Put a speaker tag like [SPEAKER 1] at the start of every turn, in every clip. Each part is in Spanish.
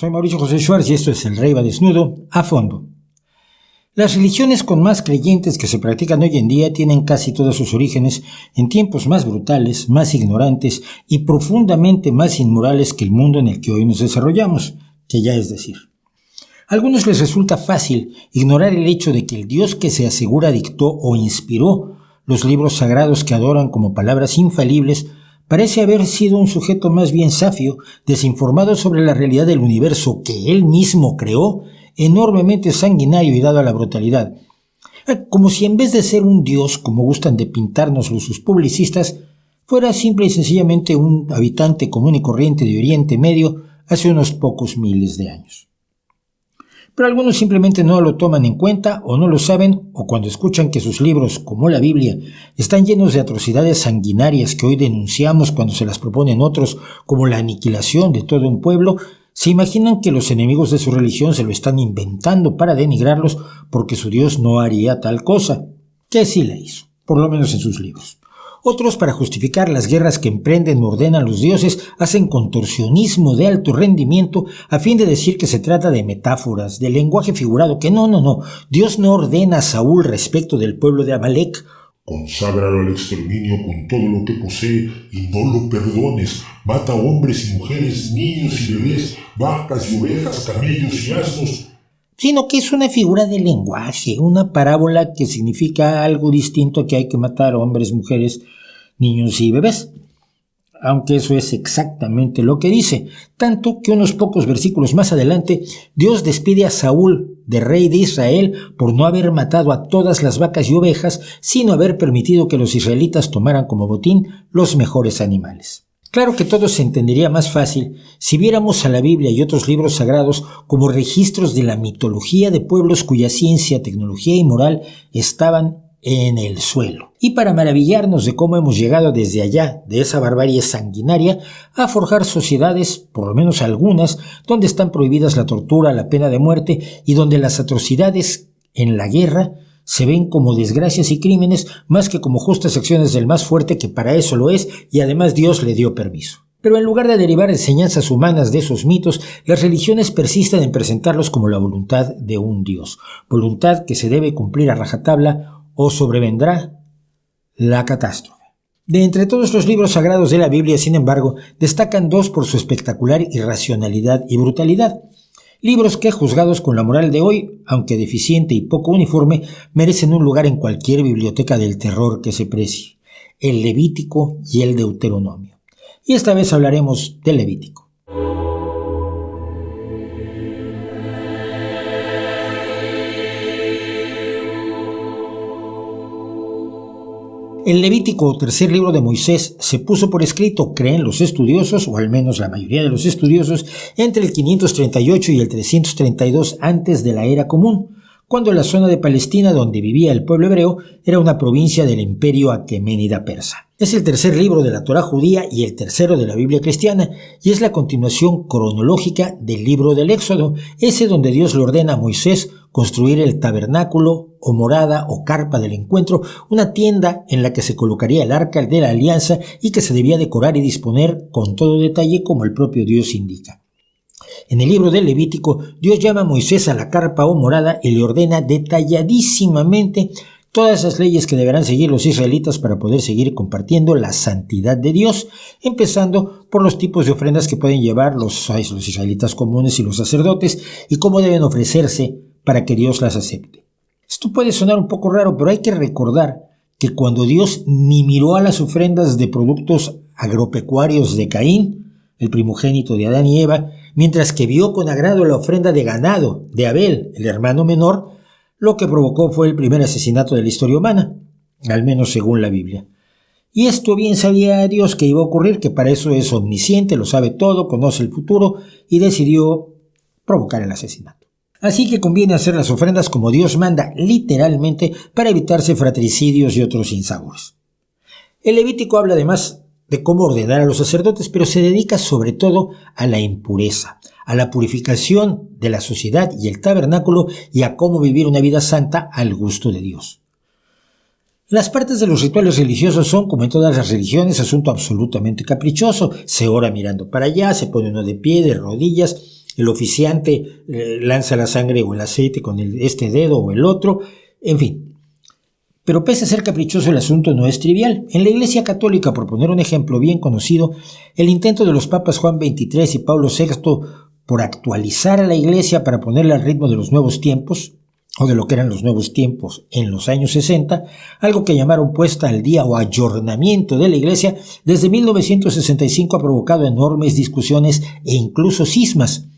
[SPEAKER 1] Soy Mauricio José Schwartz y esto es El Rey va desnudo a fondo. Las religiones con más creyentes que se practican hoy en día tienen casi todos sus orígenes en tiempos más brutales, más ignorantes y profundamente más inmorales que el mundo en el que hoy nos desarrollamos, que ya es decir. A algunos les resulta fácil ignorar el hecho de que el Dios que se asegura dictó o inspiró los libros sagrados que adoran como palabras infalibles parece haber sido un sujeto más bien safio, desinformado sobre la realidad del universo que él mismo creó, enormemente sanguinario y dado a la brutalidad. Como si en vez de ser un dios, como gustan de pintárnoslo sus publicistas, fuera simple y sencillamente un habitante común y corriente de Oriente Medio hace unos pocos miles de años. Pero algunos simplemente no lo toman en cuenta o no lo saben, o cuando escuchan que sus libros, como la Biblia, están llenos de atrocidades sanguinarias que hoy denunciamos cuando se las proponen otros, como la aniquilación de todo un pueblo, se imaginan que los enemigos de su religión se lo están inventando para denigrarlos porque su Dios no haría tal cosa, que sí la hizo, por lo menos en sus libros. Otros, para justificar las guerras que emprenden o ordenan los dioses, hacen contorsionismo de alto rendimiento a fin de decir que se trata de metáforas, de lenguaje figurado, que no. Dios no ordena a Saúl respecto del pueblo de Amalek:
[SPEAKER 2] conságralo al exterminio con todo lo que posee y no lo perdones. Mata hombres y mujeres, niños y bebés, vacas y ovejas, camellos y asnos.
[SPEAKER 1] Sino que es una figura de lenguaje, una parábola que significa algo distinto, que hay que matar hombres, mujeres, niños y bebés. Aunque eso es exactamente lo que dice, tanto que unos pocos versículos más adelante, Dios despide a Saúl de rey de Israel por no haber matado a todas las vacas y ovejas, sino haber permitido que los israelitas tomaran como botín los mejores animales. Claro que todo se entendería más fácil si viéramos a la Biblia y otros libros sagrados como registros de la mitología de pueblos cuya ciencia, tecnología y moral estaban en el suelo. Y para maravillarnos de cómo hemos llegado desde allá, de esa barbarie sanguinaria, a forjar sociedades, por lo menos algunas, donde están prohibidas la tortura, la pena de muerte y donde las atrocidades en la guerra se ven como desgracias y crímenes más que como justas acciones del más fuerte, que para eso lo es, y además Dios le dio permiso. Pero en lugar de derivar enseñanzas humanas de esos mitos, las religiones persisten en presentarlos como la voluntad de un Dios, voluntad que se debe cumplir a rajatabla o sobrevendrá la catástrofe. De entre todos los libros sagrados de la Biblia, sin embargo, destacan dos por su espectacular irracionalidad y brutalidad. Libros que, juzgados con la moral de hoy, aunque deficiente y poco uniforme, merecen un lugar en cualquier biblioteca del terror que se precie: el Levítico y el Deuteronomio. Y esta vez hablaremos del Levítico. El Levítico, o tercer libro de Moisés, se puso por escrito, creen los estudiosos, o al menos la mayoría de los estudiosos, entre el 538 y el 332 antes de la era común, cuando la zona de Palestina donde vivía el pueblo hebreo era una provincia del imperio aqueménida persa. Es el tercer libro de la Torá judía y el tercero de la Biblia cristiana, y es la continuación cronológica del libro del Éxodo, ese donde Dios le ordena a Moisés construir el tabernáculo o morada o carpa del encuentro, una tienda en la que se colocaría el arca de la alianza y que se debía decorar y disponer con todo detalle como el propio Dios indica. En el libro del Levítico, Dios llama a Moisés a la carpa o morada y le ordena detalladísimamente todas las leyes que deberán seguir los israelitas para poder seguir compartiendo la santidad de Dios, empezando por los tipos de ofrendas que pueden llevar los israelitas comunes y los sacerdotes y cómo deben ofrecerse para que Dios las acepte. Esto puede sonar un poco raro, pero hay que recordar que cuando Dios ni miró a las ofrendas de productos agropecuarios de Caín, el primogénito de Adán y Eva, mientras que vio con agrado la ofrenda de ganado de Abel, el hermano menor, lo que provocó fue el primer asesinato de la historia humana, al menos según la Biblia. Y esto bien sabía Dios que iba a ocurrir, que para eso es omnisciente, lo sabe todo, conoce el futuro y decidió provocar el asesinato. Así que conviene hacer las ofrendas como Dios manda, literalmente, para evitarse fratricidios y otros sinsabores. El Levítico habla además de cómo ordenar a los sacerdotes, pero se dedica sobre todo a la impureza, a la purificación de la sociedad y el tabernáculo y a cómo vivir una vida santa al gusto de Dios. Las partes de los rituales religiosos son, como en todas las religiones, asunto absolutamente caprichoso. Se ora mirando para allá, se pone uno de pie, de rodillas, el oficiante lanza la sangre o el aceite con este dedo o el otro, en fin. Pero pese a ser caprichoso, el asunto no es trivial. En la Iglesia Católica, por poner un ejemplo bien conocido, el intento de los papas Juan XXIII y Pablo VI por actualizar a la Iglesia para ponerla al ritmo de los nuevos tiempos, o de lo que eran los nuevos tiempos en los años 60, algo que llamaron puesta al día o ayornamiento de la Iglesia, desde 1965 ha provocado enormes discusiones e incluso cismas,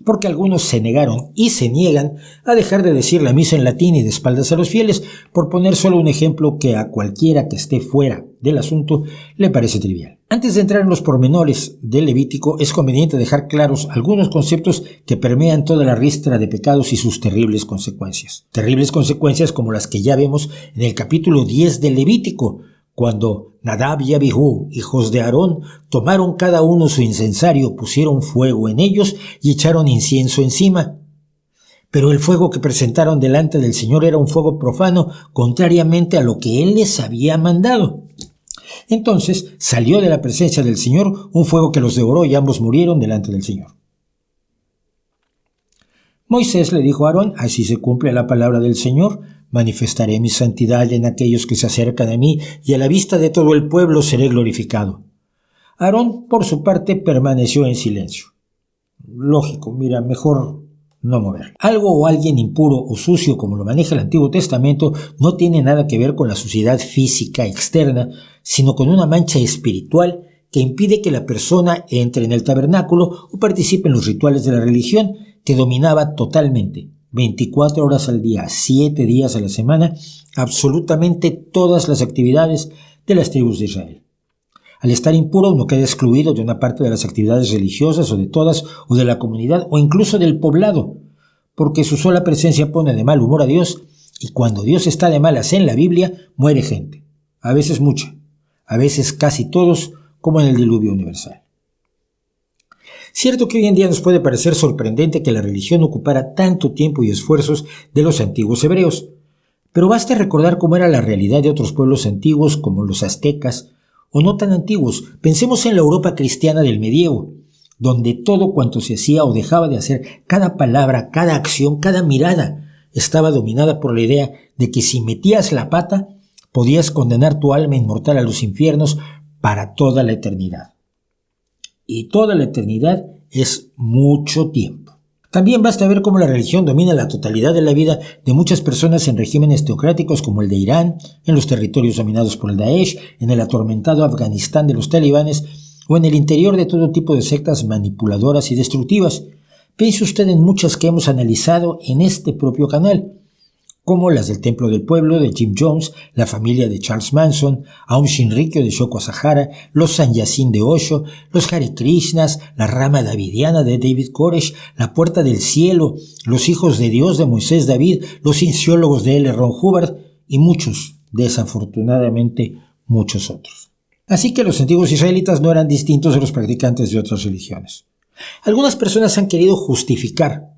[SPEAKER 1] porque algunos se negaron y se niegan a dejar de decir la misa en latín y de espaldas a los fieles, por poner solo un ejemplo que a cualquiera que esté fuera del asunto le parece trivial. Antes de entrar en los pormenores del Levítico, es conveniente dejar claros algunos conceptos que permean toda la ristra de pecados y sus terribles consecuencias. Terribles consecuencias como las que ya vemos en el capítulo 10 del Levítico, cuando Nadab y Abihú, hijos de Aarón, tomaron cada uno su incensario, pusieron fuego en ellos y echaron incienso encima. Pero el fuego que presentaron delante del Señor era un fuego profano, contrariamente a lo que Él les había mandado. Entonces salió de la presencia del Señor un fuego que los devoró y ambos murieron delante del Señor. Moisés le dijo a Aarón: así se cumple la palabra del Señor, manifestaré mi santidad en aquellos que se acercan a mí, y a la vista de todo el pueblo seré glorificado. Aarón, por su parte, permaneció en silencio. Lógico, mejor no mover. Algo o alguien impuro o sucio, como lo maneja el Antiguo Testamento, no tiene nada que ver con la suciedad física externa, sino con una mancha espiritual que impide que la persona entre en el tabernáculo o participe en los rituales de la religión que dominaba totalmente, 24 horas al día, 7 días a la semana, absolutamente todas las actividades de las tribus de Israel. Al estar impuro, uno queda excluido de una parte de las actividades religiosas, o de todas, o de la comunidad, o incluso del poblado, porque su sola presencia pone de mal humor a Dios, y cuando Dios está de malas en la Biblia, muere gente, a veces mucha, a veces casi todos, como en el diluvio universal. Cierto que hoy en día nos puede parecer sorprendente que la religión ocupara tanto tiempo y esfuerzos de los antiguos hebreos, pero basta recordar cómo era la realidad de otros pueblos antiguos como los aztecas, o no tan antiguos. Pensemos en la Europa cristiana del medievo, donde todo cuanto se hacía o dejaba de hacer, cada palabra, cada acción, cada mirada, estaba dominada por la idea de que si metías la pata, podías condenar tu alma inmortal a los infiernos para toda la eternidad. Y toda la eternidad es mucho tiempo. También basta ver cómo la religión domina la totalidad de la vida de muchas personas en regímenes teocráticos como el de Irán, en los territorios dominados por el Daesh, en el atormentado Afganistán de los talibanes o en el interior de todo tipo de sectas manipuladoras y destructivas. Piense usted en muchas que hemos analizado en este propio canal, como las del Templo del Pueblo de Jim Jones, la familia de Charles Manson, Aum Shinrikyo de Shoko Asahara, los Sanyasin de Osho, los Hare Krishnas, la rama davidiana de David Koresh, la Puerta del Cielo, los Hijos de Dios de Moisés David, los cienciólogos de L. Ron Hubbard y muchos, desafortunadamente, muchos otros. Así que los antiguos israelitas no eran distintos de los practicantes de otras religiones. Algunas personas han querido justificar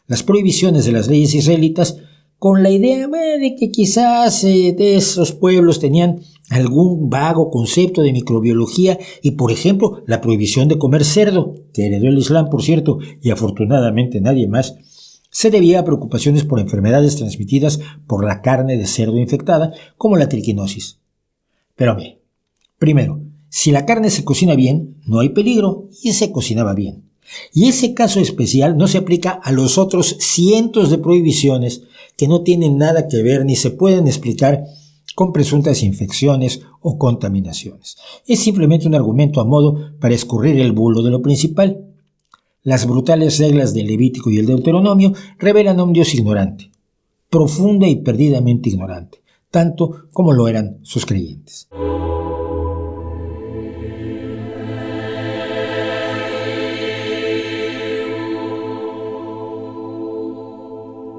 [SPEAKER 1] las prohibiciones de las leyes israelitas con la idea de que quizás de esos pueblos tenían algún vago concepto de microbiología y, por ejemplo, la prohibición de comer cerdo, que heredó el Islam, por cierto, y afortunadamente nadie más, se debía a preocupaciones por enfermedades transmitidas por la carne de cerdo infectada, como la triquinosis. Pero bien, primero, si la carne se cocina bien, no hay peligro y se cocinaba bien. Y ese caso especial no se aplica a los otros cientos de prohibiciones que no tienen nada que ver ni se pueden explicar con presuntas infecciones o contaminaciones. Es simplemente un argumento a modo para escurrir el bulo de lo principal. Las brutales reglas del Levítico y el Deuteronomio revelan a un Dios ignorante, profunda y perdidamente ignorante, tanto como lo eran sus creyentes.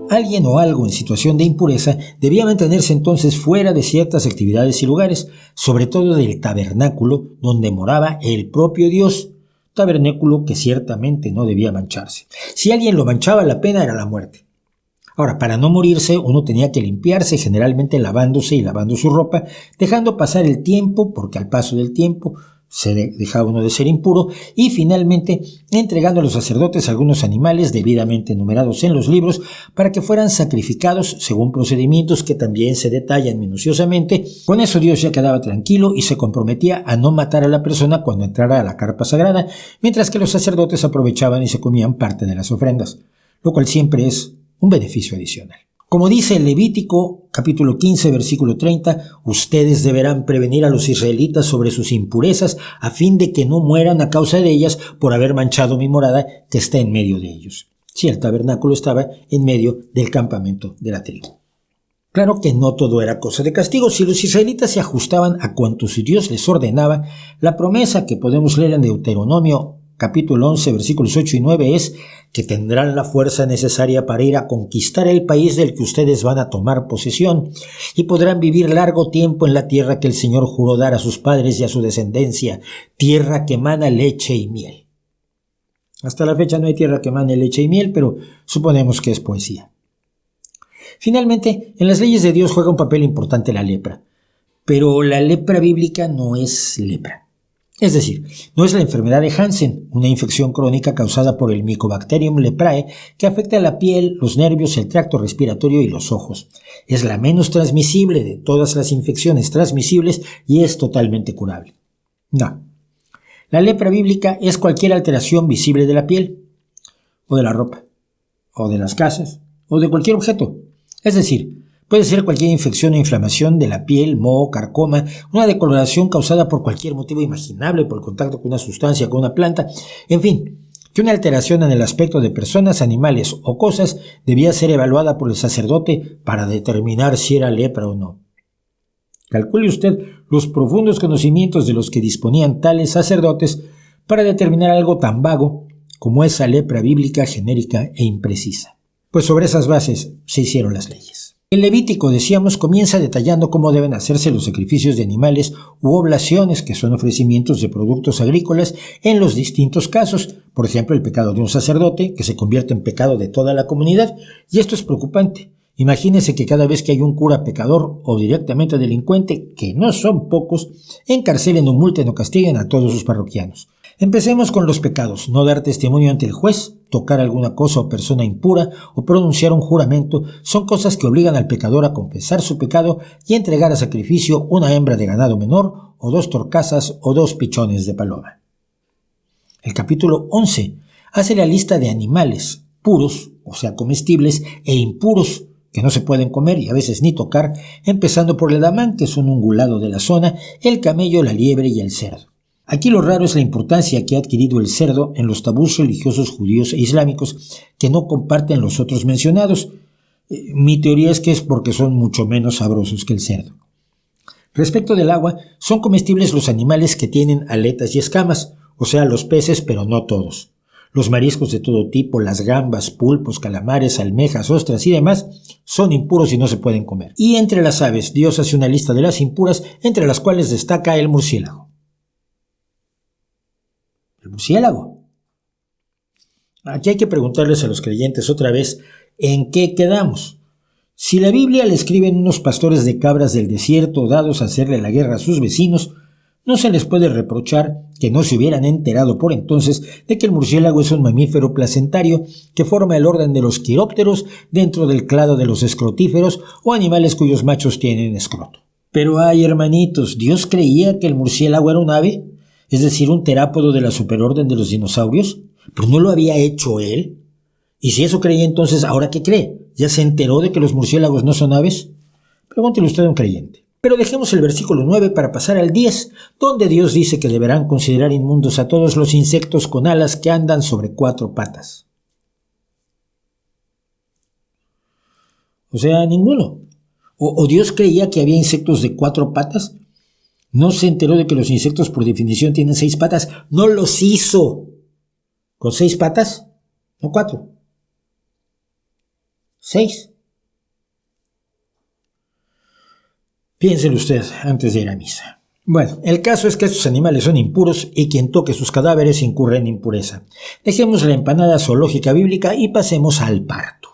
[SPEAKER 1] Alguien o algo en situación de impureza debía mantenerse entonces fuera de ciertas actividades y lugares, sobre todo del tabernáculo donde moraba el propio Dios, tabernáculo que ciertamente no debía mancharse. Si alguien lo manchaba, la pena era la muerte. Ahora, para no morirse, uno tenía que limpiarse, generalmente lavándose y lavando su ropa, dejando pasar el tiempo, porque al paso del tiempo dejaba uno de ser impuro, y finalmente entregando a los sacerdotes algunos animales debidamente numerados en los libros para que fueran sacrificados según procedimientos que también se detallan minuciosamente. Con eso Dios ya quedaba tranquilo y se comprometía a no matar a la persona cuando entrara a la carpa sagrada, mientras que los sacerdotes aprovechaban y se comían parte de las ofrendas, lo cual siempre es un beneficio adicional. Como dice el Levítico, capítulo 15, versículo 30, ustedes deberán prevenir a los israelitas sobre sus impurezas a fin de que no mueran a causa de ellas por haber manchado mi morada que está en medio de ellos. Sí, el tabernáculo estaba en medio del campamento de la tribu. Claro que no todo era cosa de castigo. Si los israelitas se ajustaban a cuanto Dios les ordenaba, la promesa que podemos leer en Deuteronomio capítulo 11, versículos 8 y 9 es que tendrán la fuerza necesaria para ir a conquistar el país del que ustedes van a tomar posesión y podrán vivir largo tiempo en la tierra que el Señor juró dar a sus padres y a su descendencia, tierra que emana leche y miel. Hasta la fecha no hay tierra que emane leche y miel, pero suponemos que es poesía. Finalmente, en las leyes de Dios juega un papel importante la lepra, pero la lepra bíblica no es lepra. Es decir, no es la enfermedad de Hansen, una infección crónica causada por el Mycobacterium leprae que afecta a la piel, los nervios, el tracto respiratorio y los ojos. Es la menos transmisible de todas las infecciones transmisibles y es totalmente curable. No. La lepra bíblica es cualquier alteración visible de la piel, o de la ropa, o de las casas, o de cualquier objeto. Es decir, puede ser cualquier infección o inflamación de la piel, moho, carcoma, una decoloración causada por cualquier motivo imaginable, por el contacto con una sustancia, con una planta, en fin, que una alteración en el aspecto de personas, animales o cosas debía ser evaluada por el sacerdote para determinar si era lepra o no. Calcule usted los profundos conocimientos de los que disponían tales sacerdotes para determinar algo tan vago como esa lepra bíblica genérica e imprecisa. Pues sobre esas bases se hicieron las leyes. El Levítico, decíamos, comienza detallando cómo deben hacerse los sacrificios de animales u oblaciones, que son ofrecimientos de productos agrícolas, en los distintos casos. Por ejemplo, el pecado de un sacerdote, que se convierte en pecado de toda la comunidad, y esto es preocupante. Imagínense que cada vez que hay un cura pecador o directamente delincuente, que no son pocos, encarcelen o multen o castiguen a todos sus parroquianos. Empecemos con los pecados: no dar testimonio ante el juez, tocar alguna cosa o persona impura o pronunciar un juramento son cosas que obligan al pecador a confesar su pecado y entregar a sacrificio una hembra de ganado menor o 2 torcasas o 2 pichones de paloma. El capítulo 11 hace la lista de animales puros, o sea comestibles, e impuros, que no se pueden comer y a veces ni tocar, empezando por el damán, que es un ungulado de la zona, el camello, la liebre y el cerdo. Aquí lo raro es la importancia que ha adquirido el cerdo en los tabús religiosos judíos e islámicos que no comparten los otros mencionados. Mi teoría es que es porque son mucho menos sabrosos que el cerdo. Respecto del agua, son comestibles los animales que tienen aletas y escamas, o sea, los peces, pero no todos. Los mariscos de todo tipo, las gambas, pulpos, calamares, almejas, ostras y demás, son impuros y no se pueden comer. Y entre las aves, Dios hace una lista de las impuras, entre las cuales destaca el murciélago. El murciélago. Aquí hay que preguntarles a los creyentes otra vez, ¿en qué quedamos? Si la Biblia le escriben unos pastores de cabras del desierto dados a hacerle la guerra a sus vecinos, no se les puede reprochar que no se hubieran enterado por entonces de que el murciélago es un mamífero placentario que forma el orden de los quirópteros dentro del clado de los escrotíferos o animales cuyos machos tienen escroto. Pero ay, hermanitos, ¿Dios creía que el murciélago era un ave? Es decir, un terápodo de la superorden de los dinosaurios, pero no lo había hecho él. Y si eso creía entonces, ¿ahora qué cree? ¿Ya se enteró de que los murciélagos no son aves? Pregúntele usted a un creyente. Pero dejemos el versículo 9 para pasar al 10, donde Dios dice que deberán considerar inmundos a todos los insectos con alas que andan sobre 4 patas. O sea, ninguno. ¿O Dios creía que había insectos de 4 patas? ¿No se enteró de que los insectos por definición tienen 6 patas? ¡No los hizo! ¿Con 6 patas? No 4. 6. Piénselo usted antes de ir a misa. Bueno, el caso es que estos animales son impuros y quien toque sus cadáveres incurre en impureza. Dejemos la empanada zoológica bíblica y pasemos al parto.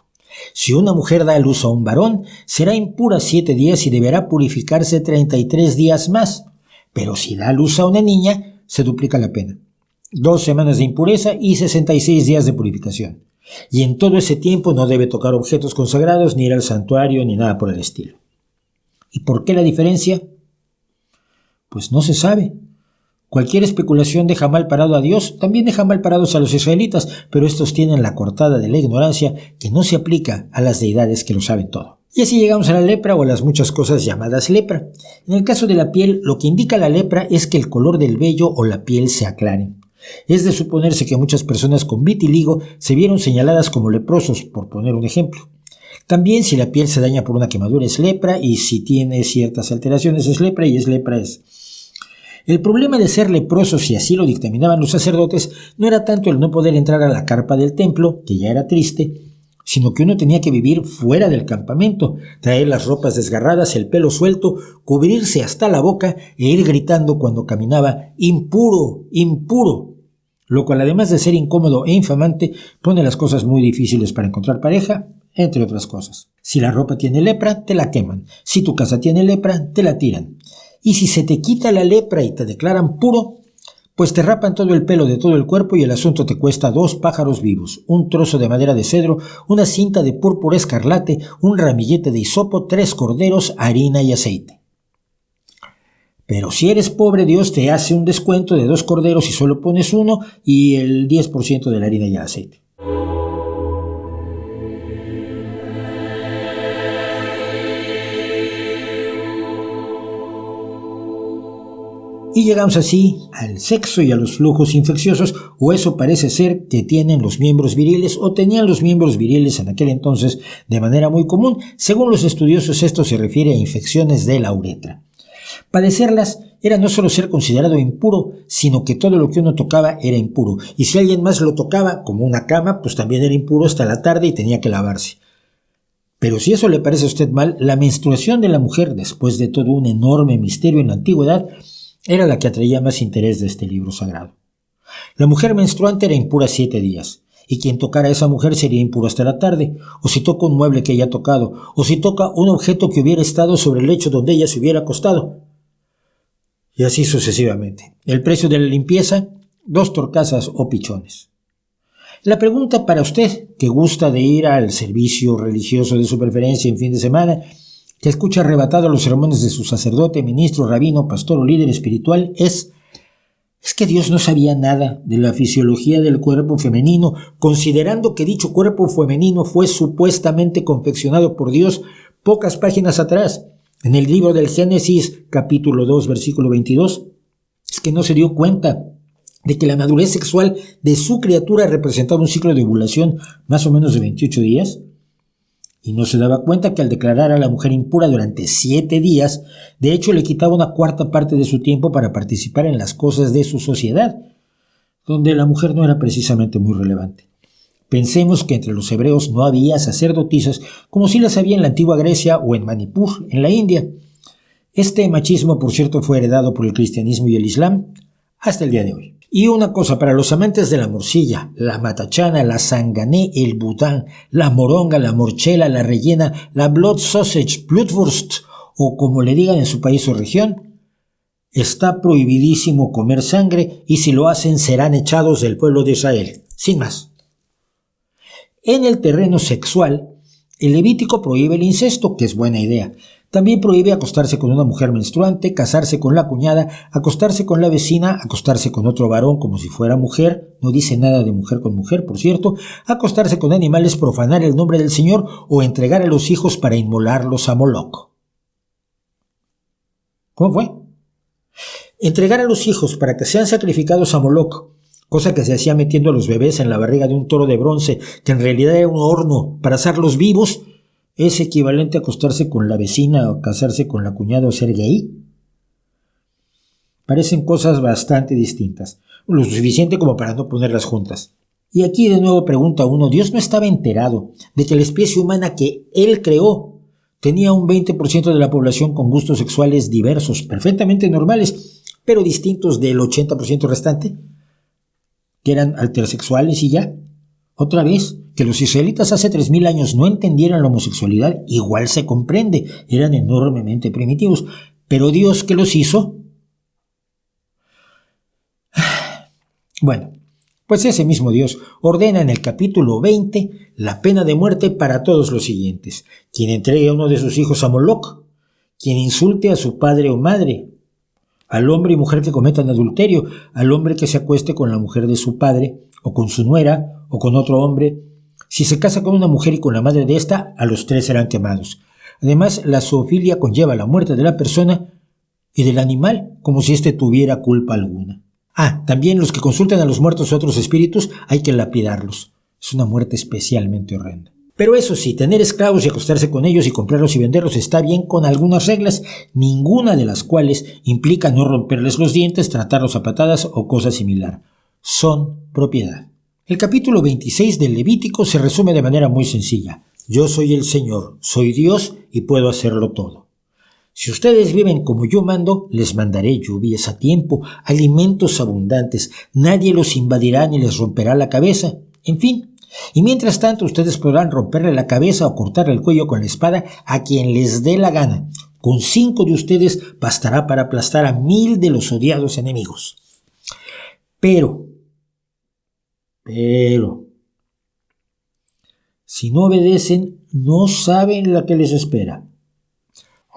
[SPEAKER 1] Si una mujer da a luz a un varón, será impura 7 días y deberá purificarse 33 días más. Pero si da a luz a una niña, se duplica la pena. 2 semanas de impureza y 66 días de purificación. Y en todo ese tiempo no debe tocar objetos consagrados, ni ir al santuario, ni nada por el estilo. ¿Y por qué la diferencia? Pues no se sabe. Cualquier especulación deja mal parado a Dios, también deja mal parados a los israelitas, pero estos tienen la coartada de la ignorancia que no se aplica a las deidades que lo saben todo. Y así llegamos a la lepra o a las muchas cosas llamadas lepra. En el caso de la piel, lo que indica la lepra es que el color del vello o la piel se aclaren. Es de suponerse que muchas personas con vitiligo se vieron señaladas como leprosos, por poner un ejemplo. También si la piel se daña por una quemadura es lepra, y si tiene ciertas alteraciones es lepra, y es lepra es. El problema de ser leprosos, si así lo dictaminaban los sacerdotes, no era tanto el no poder entrar a la carpa del templo, que ya era triste, sino que uno tenía que vivir fuera del campamento, traer las ropas desgarradas, el pelo suelto, cubrirse hasta la boca e ir gritando cuando caminaba impuro, impuro, lo cual además de ser incómodo e infamante pone las cosas muy difíciles para encontrar pareja, entre otras cosas. Si la ropa tiene lepra, te la queman. Si tu casa tiene lepra, te la tiran. Y si se te quita la lepra y te declaran puro, pues te rapan todo el pelo de todo el cuerpo y el asunto te cuesta 2 pájaros vivos, un trozo de madera de cedro, una cinta de púrpura escarlate, un ramillete de hisopo, 3 corderos, harina y aceite. Pero si eres pobre, Dios te hace un descuento de 2 corderos y solo pones 1 y el 10% de la harina y el aceite. Y llegamos así al sexo y a los flujos infecciosos, o eso parece ser que tienen los miembros viriles o tenían los miembros viriles en aquel entonces de manera muy común. Según los estudiosos, esto se refiere a infecciones de la uretra. Padecerlas era no solo ser considerado impuro, sino que todo lo que uno tocaba era impuro. Y si alguien más lo tocaba, como una cama, pues también era impuro hasta la tarde y tenía que lavarse. Pero si eso le parece a usted mal, la menstruación de la mujer, después de todo un enorme misterio en la antigüedad, era la que atraía más interés de este libro sagrado. La mujer menstruante era impura 7 días, y quien tocara a esa mujer sería impuro hasta la tarde, o si toca un mueble que haya tocado, o si toca un objeto que hubiera estado sobre el lecho donde ella se hubiera acostado. Y así sucesivamente. El precio de la limpieza, 2 torcasas o pichones. La pregunta para usted, que gusta de ir al servicio religioso de su preferencia en fin de semana, que escucha arrebatado los sermones de su sacerdote, ministro, rabino, pastor o líder espiritual, ¿es que Dios no sabía nada de la fisiología del cuerpo femenino, considerando que dicho cuerpo femenino fue supuestamente confeccionado por Dios pocas páginas atrás, en el libro del Génesis, capítulo 2, versículo 22? ¿Es que no se dio cuenta de que la madurez sexual de su criatura representaba un ciclo de ovulación más o menos de 28 días? Y no se daba cuenta que al declarar a la mujer impura durante 7 días, de hecho le quitaba una 1/4 parte de su tiempo para participar en las cosas de su sociedad, donde la mujer no era precisamente muy relevante. Pensemos que entre los hebreos no había sacerdotisas como si las había en la antigua Grecia o en Manipur, en la India. Este machismo, por cierto, fue heredado por el cristianismo y el islam hasta el día de hoy. Y una cosa para los amantes de la morcilla, la matachana, la sangané, el boudin, la moronga, la morchela, la rellena, la blood sausage, blutwurst, o como le digan en su país o región, está prohibidísimo comer sangre y si lo hacen serán echados del pueblo de Israel. Sin más. En el terreno sexual, el Levítico prohíbe el incesto, que es buena idea. También prohíbe acostarse con una mujer menstruante, casarse con la cuñada, acostarse con la vecina, acostarse con otro varón como si fuera mujer, no dice nada de mujer con mujer, por cierto, acostarse con animales, profanar el nombre del Señor o entregar a los hijos para inmolarlos a Moloc. ¿Cómo fue? Entregar a los hijos para que sean sacrificados a Moloc, cosa que se hacía metiendo a los bebés en la barriga de un toro de bronce, que en realidad era un horno para asarlos vivos, ¿es equivalente a acostarse con la vecina o casarse con la cuñada o ser gay? Parecen cosas bastante distintas, lo suficiente como para no ponerlas juntas. Y aquí de nuevo pregunta uno, ¿Dios no estaba enterado de que la especie humana que Él creó tenía un 20% de la población con gustos sexuales diversos, perfectamente normales, pero distintos del 80% restante? ¿Que eran altersexuales y ya? Otra vez, que los israelitas hace 3000 años no entendieran la homosexualidad, igual se comprende, eran enormemente primitivos, pero Dios, ¿qué los hizo? Bueno, pues ese mismo Dios ordena en el capítulo 20 la pena de muerte para todos los siguientes: quien entregue a uno de sus hijos a Moloc, quien insulte a su padre o madre, al hombre y mujer que cometan adulterio, al hombre que se acueste con la mujer de su padre, o con su nuera, o con otro hombre. Si se casa con una mujer y con la madre de ésta, a los 3 serán quemados. Además, la zoofilia conlleva la muerte de la persona y del animal, como si éste tuviera culpa alguna. También los que consultan a los muertos u otros espíritus, hay que lapidarlos. Es una muerte especialmente horrenda. Pero eso sí, tener esclavos y acostarse con ellos y comprarlos y venderlos está bien, con algunas reglas, ninguna de las cuales implica no romperles los dientes, tratarlos a patadas o cosa similar. Son propiedad. El capítulo 26 del Levítico se resume de manera muy sencilla: yo soy el Señor, soy Dios y puedo hacerlo todo. Si ustedes viven como yo mando, les mandaré lluvias a tiempo, alimentos abundantes, nadie los invadirá ni les romperá la cabeza, en fin. Y mientras tanto, ustedes podrán romperle la cabeza o cortarle el cuello con la espada a quien les dé la gana. Con 5 de ustedes bastará para aplastar a 1000 de los odiados enemigos. Pero, si no obedecen, no saben la que les espera.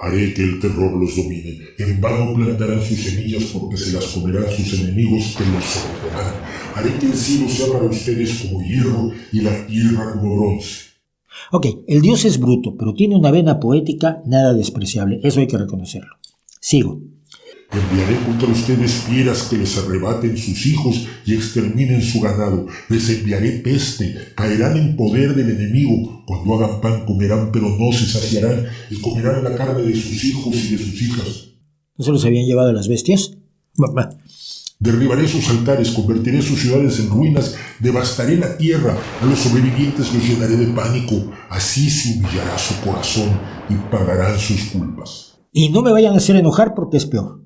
[SPEAKER 2] Haré que el terror los domine. En vano plantarán sus semillas porque se las comerán sus enemigos que los someterán. Haré que el cielo sea para ustedes como hierro y la tierra como bronce.
[SPEAKER 1] Ok, el Dios es bruto, pero tiene una vena poética nada despreciable. Eso hay que reconocerlo. Sigo.
[SPEAKER 2] Enviaré contra ustedes fieras que les arrebaten sus hijos y exterminen su ganado. Les enviaré peste, caerán en poder del enemigo. Cuando hagan pan comerán, pero no se saciarán, y comerán la carne de sus hijos y de sus hijas.
[SPEAKER 1] ¿No se los habían llevado las bestias?
[SPEAKER 2] Derribaré sus altares, convertiré sus ciudades en ruinas, devastaré la tierra, a los sobrevivientes los llenaré de pánico. Así se humillará su corazón y pagarán sus culpas.
[SPEAKER 1] Y no me vayan a hacer enojar porque es peor.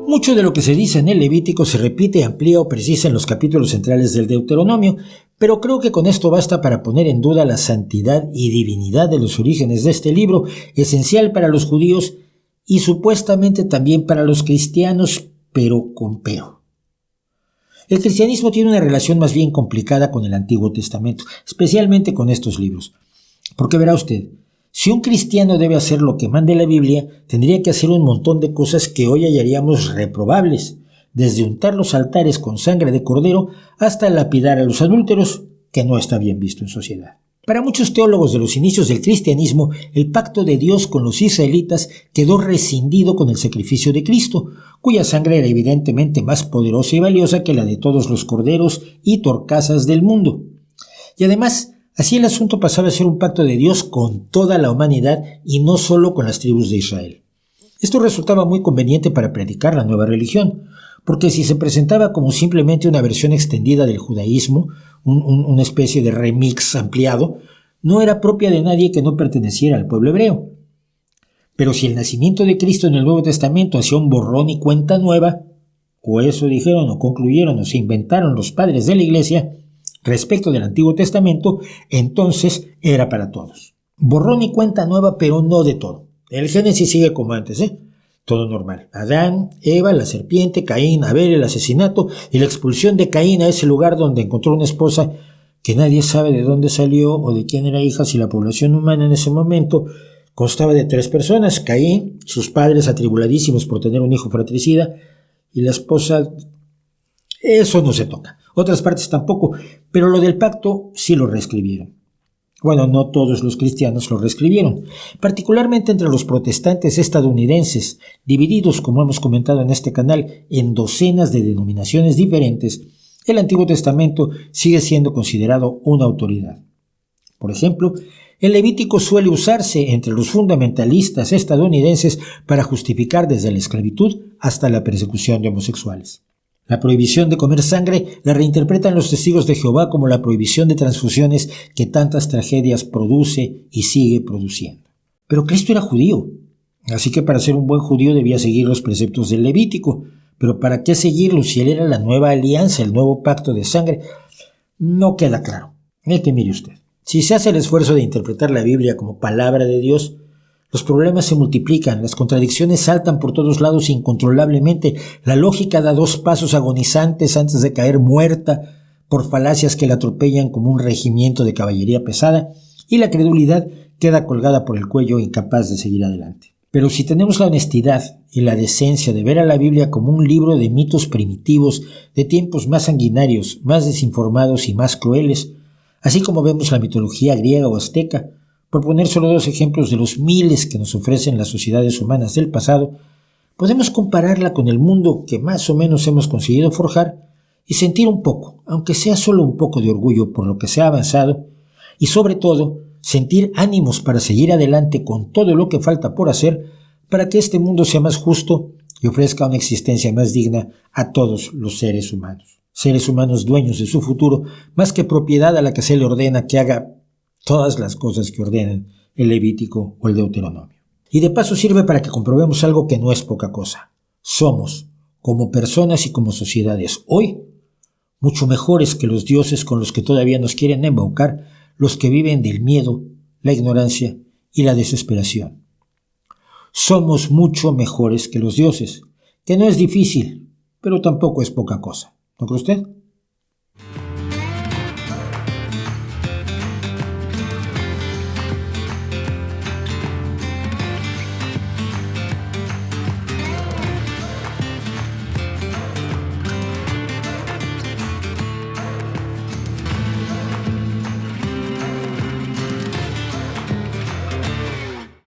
[SPEAKER 1] Mucho de lo que se dice en el Levítico se repite, amplía o precisa en los capítulos centrales del Deuteronomio, pero creo que con esto basta para poner en duda la santidad y divinidad de los orígenes de este libro, esencial para los judíos y supuestamente también para los cristianos, pero con pero. El cristianismo tiene una relación más bien complicada con el Antiguo Testamento, especialmente con estos libros. Porque verá usted, si un cristiano debe hacer lo que mande la Biblia, tendría que hacer un montón de cosas que hoy hallaríamos reprobables, desde untar los altares con sangre de cordero hasta lapidar a los adúlteros, que no está bien visto en sociedad. Para muchos teólogos de los inicios del cristianismo, el pacto de Dios con los israelitas quedó rescindido con el sacrificio de Cristo, cuya sangre era evidentemente más poderosa y valiosa que la de todos los corderos y torcasas del mundo. Y además, así el asunto pasaba a ser un pacto de Dios con toda la humanidad y no solo con las tribus de Israel. Esto resultaba muy conveniente para predicar la nueva religión, porque si se presentaba como simplemente una versión extendida del judaísmo, una especie de remix ampliado, no era propia de nadie que no perteneciera al pueblo hebreo. Pero si el nacimiento de Cristo en el Nuevo Testamento hacía un borrón y cuenta nueva, o eso dijeron o concluyeron o se inventaron los padres de la Iglesia, respecto del Antiguo Testamento, entonces era para todos. Borrón y cuenta nueva, pero no de todo. El Génesis sigue como antes, todo normal. Adán, Eva, la serpiente, Caín, Abel, el asesinato y la expulsión de Caín a ese lugar donde encontró una esposa que nadie sabe de dónde salió o de quién era hija, si la población humana en ese momento constaba de 3 personas: Caín, sus padres atribuladísimos por tener un hijo fratricida, y la esposa. Eso no se toca. Otras partes tampoco, pero lo del pacto sí lo reescribieron. Bueno, no todos los cristianos lo reescribieron, particularmente entre los protestantes estadounidenses, divididos, como hemos comentado en este canal, en docenas de denominaciones diferentes. El Antiguo Testamento sigue siendo considerado una autoridad. Por ejemplo, el Levítico suele usarse entre los fundamentalistas estadounidenses para justificar desde la esclavitud hasta la persecución de homosexuales. La prohibición de comer sangre la reinterpretan los testigos de Jehová como la prohibición de transfusiones que tantas tragedias produce y sigue produciendo. Pero Cristo era judío, así que para ser un buen judío debía seguir los preceptos del Levítico. Pero ¿para qué seguirlos si él era la nueva alianza, el nuevo pacto de sangre? No queda claro. Que mire usted. Si se hace el esfuerzo de interpretar la Biblia como palabra de Dios, los problemas se multiplican, las contradicciones saltan por todos lados incontrolablemente, la lógica da 2 pasos agonizantes antes de caer muerta por falacias que la atropellan como un regimiento de caballería pesada, y la credulidad queda colgada por el cuello incapaz de seguir adelante. Pero si tenemos la honestidad y la decencia de ver a la Biblia como un libro de mitos primitivos, de tiempos más sanguinarios, más desinformados y más crueles, así como vemos la mitología griega o azteca, por poner solo 2 ejemplos de los miles que nos ofrecen las sociedades humanas del pasado, podemos compararla con el mundo que más o menos hemos conseguido forjar y sentir un poco, aunque sea solo un poco de orgullo por lo que se ha avanzado, y sobre todo, sentir ánimos para seguir adelante con todo lo que falta por hacer para que este mundo sea más justo y ofrezca una existencia más digna a todos los seres humanos. Seres humanos dueños de su futuro, más que propiedad a la que se le ordena que haga todas las cosas que ordenan el Levítico o el Deuteronomio. Y de paso sirve para que comprobemos algo que no es poca cosa. Somos, como personas y como sociedades, hoy, mucho mejores que los dioses con los que todavía nos quieren embaucar, los que viven del miedo, la ignorancia y la desesperación. Somos mucho mejores que los dioses, que no es difícil, pero tampoco es poca cosa. ¿No cree usted?